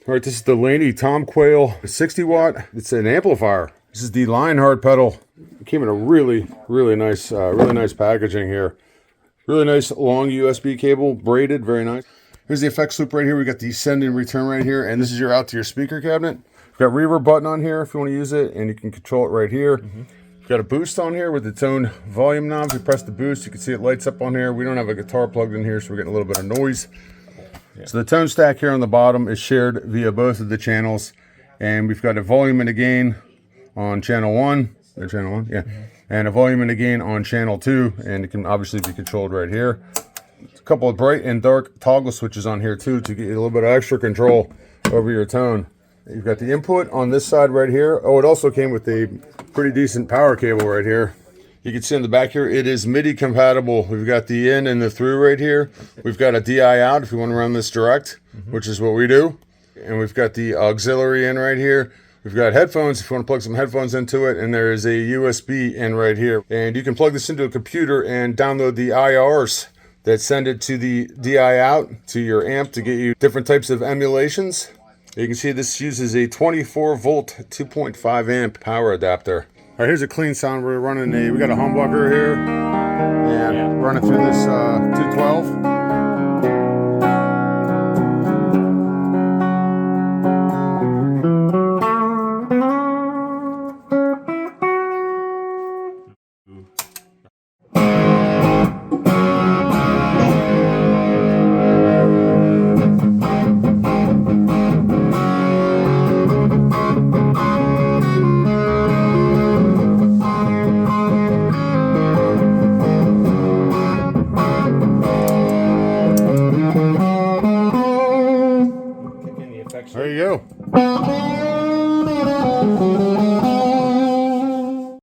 All right, this is the Laney Quayle 60 watt. It's an amplifier. This is the Lionheart pedal. It came in a really nice packaging here. Really nice long USB cable, braided, very nice. Here's the effects loop right here. We got the send and return right here, and this is your out to your speaker cabinet. We've got reverb button on here if you want to use it, and you can control it right here. We've got a boost on here with its own volume knob. If you press the boost, you can see it lights up on here. We don't have a guitar plugged in here, so we're getting a little bit of noise. So the tone stack here on the bottom is shared via both of the channels, and we've got a volume and a gain on channel 1, and a volume and a gain on channel 2, and it can obviously be controlled right here. A couple of bright and dark toggle switches on here too to get you a little bit of extra control over your tone. You've got the input on this side right here. Oh, it also came with a pretty decent power cable right here. You can see in the back here, it is MIDI compatible. We've got the in and the through right here. We've got a DI out if you want to run this direct, which is what we do. And we've got the auxiliary in right here. We've got headphones if you want to plug some headphones into it. And there is a USB in right here. And you can plug this into a computer and download the IRs that send it to the DI out to your amp to get you different types of emulations. You can see this uses a 24 volt, 2.5 amp power adapter. All right, here's a clean sound. We're running we got a humbucker here, and running through this 212. There you go.